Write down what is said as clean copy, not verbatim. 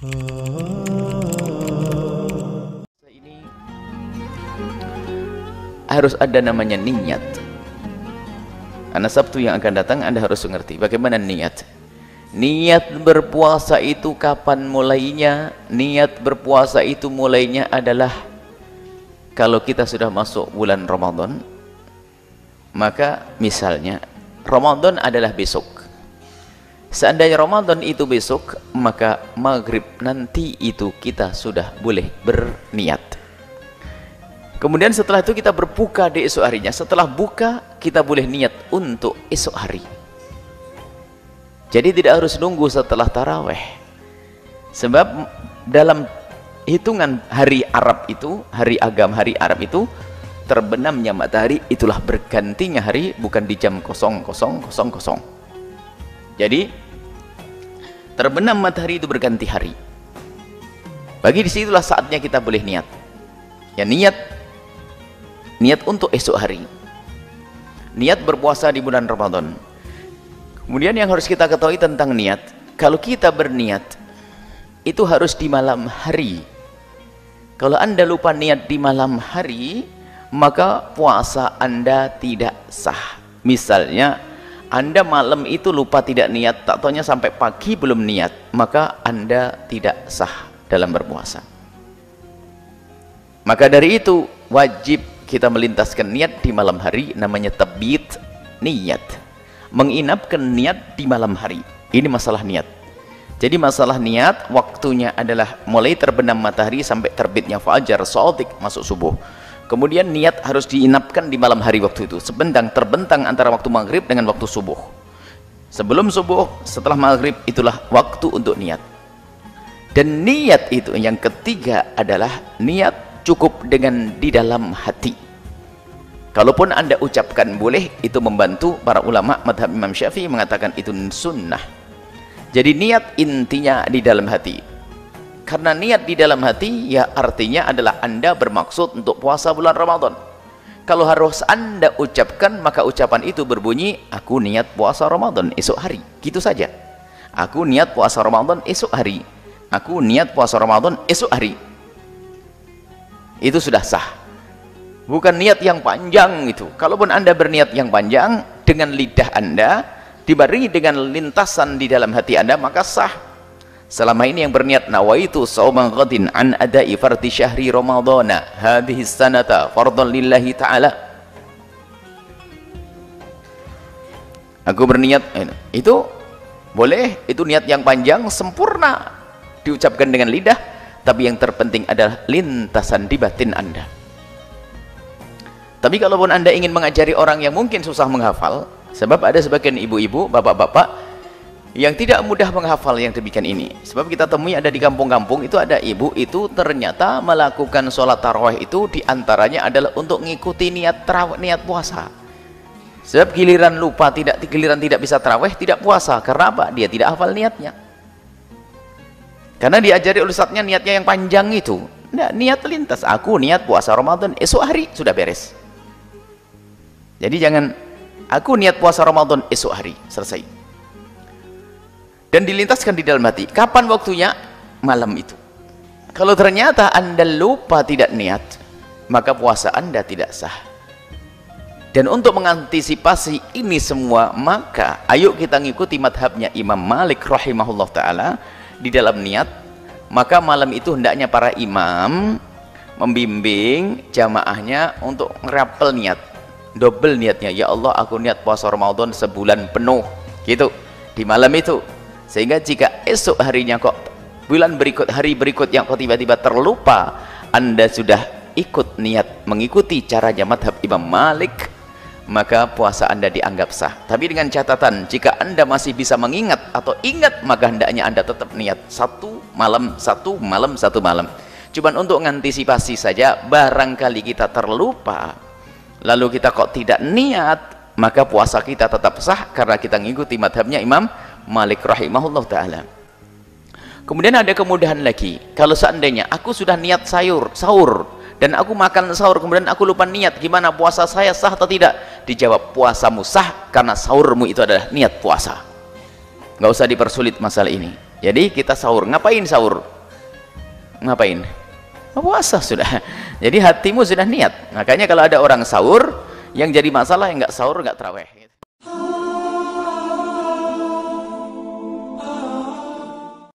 Ini harus ada namanya niat. Karena Sabtu yang akan datang Anda harus mengerti bagaimana niat. Niat berpuasa itu kapan mulainya? Niat berpuasa itu mulainya adalah kalau kita sudah masuk bulan Ramadan. Maka misalnya Ramadan adalah besok. Seandainya Ramadan itu besok, maka maghrib nanti itu kita sudah boleh berniat. Kemudian setelah itu kita berbuka di esok harinya. Setelah buka kita boleh niat untuk esok hari. Jadi tidak harus nunggu setelah taraweh. Sebab dalam hitungan hari Arab itu, hari agama hari Arab itu, terbenamnya matahari itulah bergantinya hari, bukan di jam 0000. Jadi terbenam matahari itu berganti hari. Bagi disitulah saatnya kita boleh niat. Ya niat untuk esok hari. Niat berpuasa di bulan Ramadan. Kemudian yang harus kita ketahui tentang niat, kalau kita berniat itu harus di malam hari. Kalau Anda lupa niat di malam hari, maka puasa Anda tidak sah. Misalnya Anda malam itu lupa tidak niat, tak taunya sampai pagi belum niat, maka Anda tidak sah dalam berpuasa. Maka dari itu wajib kita melintaskan niat di malam hari, namanya tabit niat, menginapkan niat di malam hari. Ini masalah niat. Jadi masalah niat waktunya adalah mulai terbenam matahari sampai terbitnya fajar shadiq, masuk subuh. Kemudian niat harus diinapkan di malam hari waktu itu, terbentang antara waktu maghrib dengan waktu subuh. Sebelum subuh, setelah maghrib, itulah waktu untuk niat. Dan niat itu yang ketiga adalah niat cukup dengan di dalam hati. Kalaupun Anda ucapkan boleh, itu membantu. Para ulama madhab Imam Syafi'i mengatakan itu sunnah. Jadi niat intinya di dalam hati. Karena niat di dalam hati, ya artinya adalah Anda bermaksud untuk puasa bulan Ramadan. Kalau harus Anda ucapkan, maka ucapan itu berbunyi, aku niat puasa Ramadan esok hari. Gitu saja. Aku niat puasa Ramadan esok hari. Aku niat puasa Ramadan esok hari. Itu sudah sah. Bukan niat yang panjang itu. Kalaupun Anda berniat yang panjang, dengan lidah Anda, dibarengi dengan lintasan di dalam hati Anda, maka sah. Selama ini yang berniat nawaitu shauman ghadin an adai fardhi syahri ramadhana hadhihi sanata fardhan lillahi ta'ala. Aku berniat, itu boleh, itu niat yang panjang sempurna diucapkan dengan lidah, tapi yang terpenting adalah lintasan di batin Anda. Tapi kalaupun Anda ingin mengajari orang yang mungkin susah menghafal, sebab ada sebagian ibu-ibu, bapak-bapak yang tidak mudah menghafal yang demikian ini. Sebab kita temui ada di kampung-kampung itu ada ibu itu ternyata melakukan sholat tarawih itu diantaranya adalah untuk mengikuti niat puasa. Sebab giliran lupa, giliran tidak bisa tarawih, tidak puasa. Karena apa? Dia tidak hafal niatnya. Karena diajari oleh ustadznya niatnya yang panjang itu. Nah, niat lintas, aku niat puasa Ramadan esok hari, sudah beres. Jadi jangan, aku niat puasa Ramadan esok hari, selesai. Dan dilintaskan di dalam hati. Kapan waktunya? Malam itu. Kalau ternyata Anda lupa tidak niat, maka puasa Anda tidak sah. Dan untuk mengantisipasi ini semua, maka ayo kita ngikuti madhabnya Imam Malik rahimahullah ta'ala di dalam niat. Maka malam itu hendaknya para imam membimbing jamaahnya untuk ngerapel niat, double niatnya. Ya Allah, aku niat puasa Ramadan sebulan penuh, gitu, di malam itu. Sehingga jika esok harinya kok bulan berikut, hari berikut yang kok tiba-tiba terlupa, Anda sudah ikut niat mengikuti caranya madhab Imam Malik, maka puasa Anda dianggap sah. Tapi dengan catatan, jika Anda masih bisa mengingat atau ingat, maka hendaknya Anda tetap niat satu malam, satu malam. Cuman untuk mengantisipasi saja, barangkali kita terlupa, lalu kita kok tidak niat, maka puasa kita tetap sah karena kita mengikuti madhabnya Imam Malik rahimahullah ta'ala. Kemudian ada kemudahan lagi. Kalau seandainya aku sudah niat sahur dan aku makan sahur, kemudian aku lupa niat, gimana puasa saya sah atau tidak? Dijawab, puasamu sah karena sahurmu itu adalah niat puasa. Nggak usah dipersulit masalah ini. Jadi kita sahur, ngapain sahur? ngapain? Puasa sudah. Jadi hatimu sudah niat. Makanya kalau ada orang sahur, yang jadi masalah yang nggak sahur nggak taraweh.